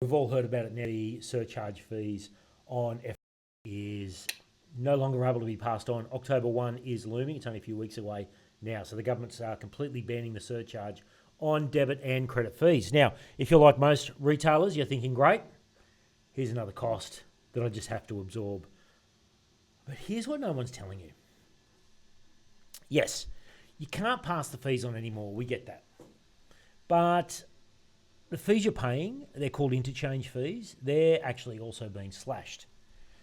We've all heard about it now. The surcharge fees on F is no longer able to be passed on. October 1 is looming. It's only a few weeks away now. So the government's completely banning the surcharge on debit and credit fees. Now, if you're like most retailers, you're thinking, great, here's another cost that I just have to absorb. But here's what no one's telling you. Yes, you can't pass the fees on anymore. We get that. But the fees you're paying, they're called interchange fees. They're actually also being slashed.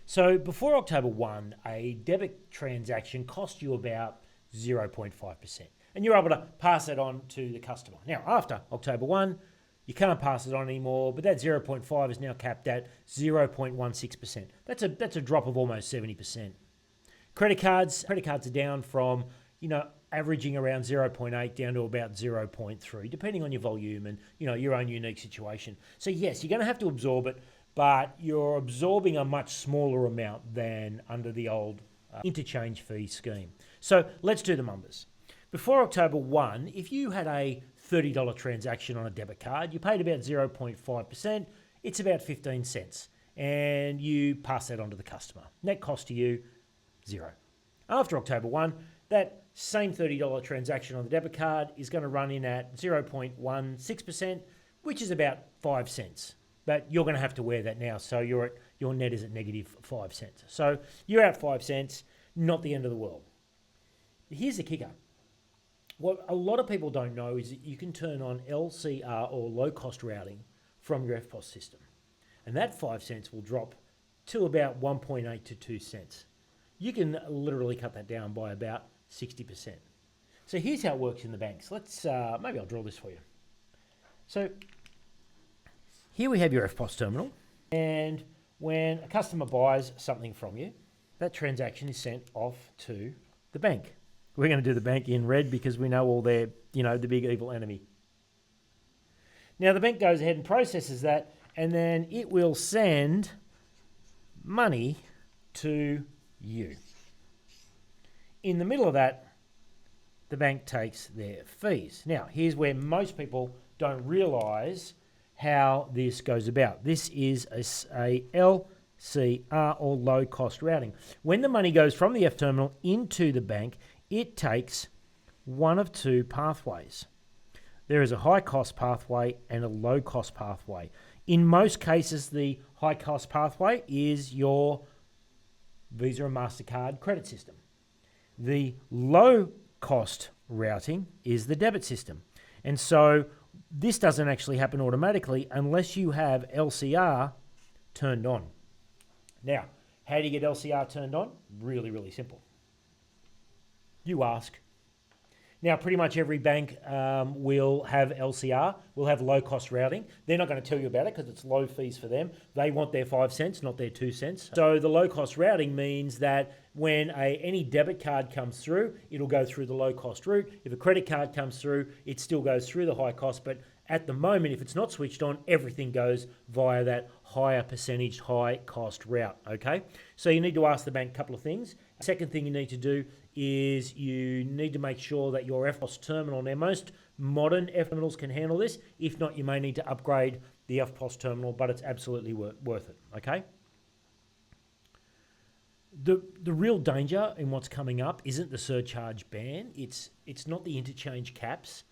So before October 1, a debit transaction cost you about 0.5%. And you're able to pass that on to the customer. Now, after October 1, you can't pass it on anymore, but that 0.5 is now capped at 0.16%. That's a drop of almost 70%. Credit cards are down from, averaging around 0.8 down to about 0.3, depending on your volume and, your own unique situation. So yes, you're going to have to absorb it, but you're absorbing a much smaller amount than under the old interchange fee scheme. So let's do the numbers. Before October 1, if you had a $30 transaction on a debit card, you paid about 0.5%, it's about 15 cents, and you pass that on to the customer. Net cost to you, $0. After October 1, that same $30 transaction on the debit card is going to run in at 0.16%, which is about 5 cents. But you're going to have to wear that now, so your net is at negative 5 cents. So you're out 5 cents, not the end of the world. Here's the kicker. What a lot of people don't know is that you can turn on LCR or low-cost routing from your EFTPOS system. And that 5 cents will drop to about 1.8 to 2 cents. You can literally cut that down by about 60%. So here's how it works in the banks. Let's maybe I'll draw this for you. So here we have your EFTPOS terminal, and when a customer buys something from you, that transaction is sent off to the bank. We're going to do the bank in red because we know all their, the big evil enemy. Now the bank goes ahead and processes that, and then it will send money to you. In the middle of that, the bank takes their fees. Now, here's where most people don't realise how this goes about. This is a LCR or low cost routing. When the money goes from the F terminal into the bank, it takes one of two pathways. There is a high cost pathway and a low cost pathway. In most cases, the high cost pathway is your Visa and MasterCard credit system. The low cost routing is the debit system. And so this doesn't actually happen automatically unless you have LCR turned on. Now, how do you get LCR turned on? Really, really simple. You ask. Now, pretty much every bank will have LCR, will have low-cost routing. They're not going to tell you about it because it's low fees for them. They want their 5 cents, not their 2 cents. So the low-cost routing means that when any debit card comes through, it'll go through the low-cost route. If a credit card comes through, it still goes through the high cost. But at the moment, if it's not switched on, everything goes via that higher percentage, high-cost route, okay? So you need to ask the bank a couple of things. Second thing you need to do is you need to make sure that your EFTPOS terminal, now most modern EFTPOS terminals can handle this. If not, you may need to upgrade the EFTPOS terminal, but it's absolutely worth it, okay? The real danger in what's coming up isn't the surcharge ban. It's not the interchange caps.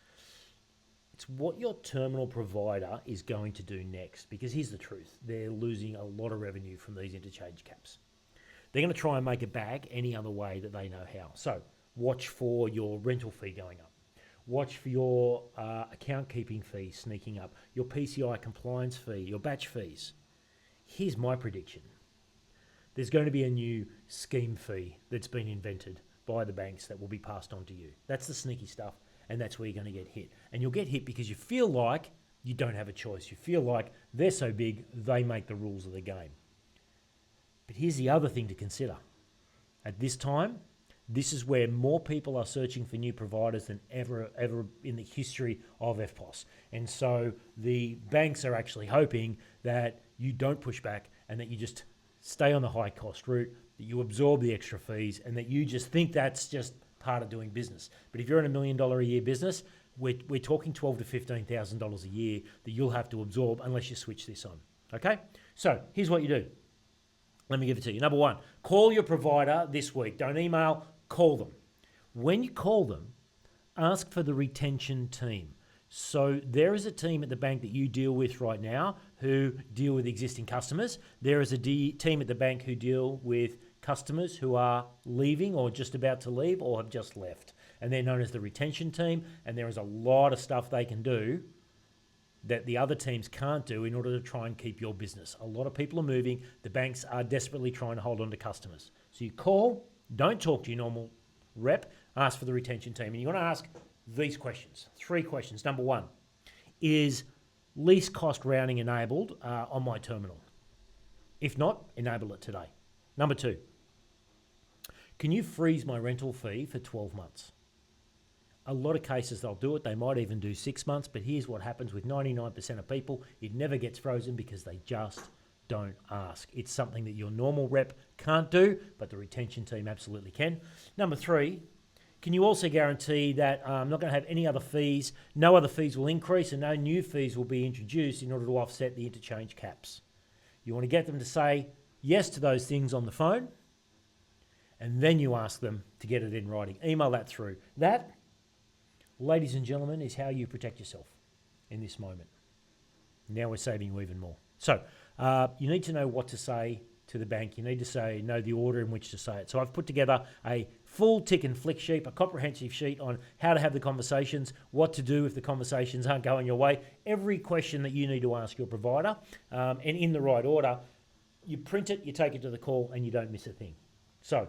It's what your terminal provider is going to do next, because here's the truth. They're losing a lot of revenue from these interchange caps. They're going to try and make it back any other way that they know how. So watch for your rental fee going up. Watch for your account keeping fee sneaking up, your PCI compliance fee, your batch fees. Here's my prediction. There's going to be a new scheme fee that's been invented by the banks that will be passed on to you. That's the sneaky stuff, and that's where you're going to get hit. And you'll get hit because you feel like you don't have a choice. You feel like they're so big, they make the rules of the game. But here's the other thing to consider. At this time, this is where more people are searching for new providers than ever in the history of EFTPOS. And so the banks are actually hoping that you don't push back and that you just stay on the high cost route, that you absorb the extra fees, and that you just think that's just part of doing business. But if you're in $1 million a year business, we're talking $12,000 to $15,000 a year that you'll have to absorb unless you switch this on. Okay? So here's what you do. Let me give it to you. Number one, call your provider this week. Don't email, call them. When you call them, ask for the retention team. So there is a team at the bank that you deal with right now who deal with existing customers. There is a team at the bank who deal with customers who are leaving or just about to leave or have just left. And they're known as the retention team. And there is a lot of stuff they can do that the other teams can't do in order to try and keep your business. A lot of people are moving. The banks are desperately trying to hold on to customers. So you call, don't talk to your normal rep, ask for the retention team. And you want to ask these questions, 3 questions. Number one, is least cost routing enabled on my terminal? If not, enable it today. Number 2, can you freeze my rental fee for 12 months? A lot of cases they'll do it. They might even do 6 months, but here's what happens with 99% of people. It never gets frozen because they just don't ask. It's something that your normal rep can't do, but the retention team absolutely can. Number 3, can you also guarantee that I'm not going to have any other fees, no other fees will increase and no new fees will be introduced in order to offset the interchange caps? You want to get them to say yes to those things on the phone, and then you ask them to get it in writing. Email that through. That, ladies and gentlemen, is how you protect yourself in this moment. Now we're saving you even more. So you need to know what to say to the bank. You need to know the order in which to say it. So I've put together a full tick and flick sheet, a comprehensive sheet on how to have the conversations, what to do if the conversations aren't going your way, every question that you need to ask your provider, and in the right order. You print it, you take it to the call, and you don't miss a thing. So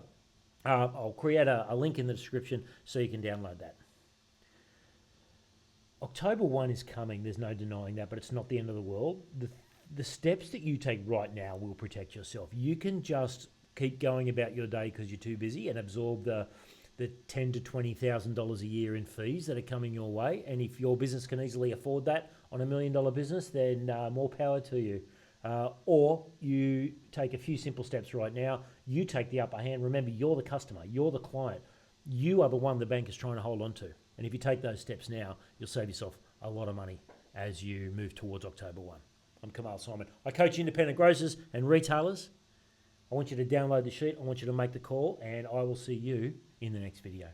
I'll create a link in the description so you can download that. October 1 is coming, there's no denying that, but it's not the end of the world. The steps that you take right now will protect yourself. You can just keep going about your day because you're too busy and absorb the $10,000 to $20,000 a year in fees that are coming your way. And if your business can easily afford that on $1 million business, then more power to you. Or you take a few simple steps right now. You take the upper hand. Remember, you're the customer. You're the client. You are the one the bank is trying to hold on to. And if you take those steps now, you'll save yourself a lot of money as you move towards October 1. I'm Kamal Simon. I coach independent grocers and retailers. I want you to download the sheet. I want you to make the call, and I will see you in the next video.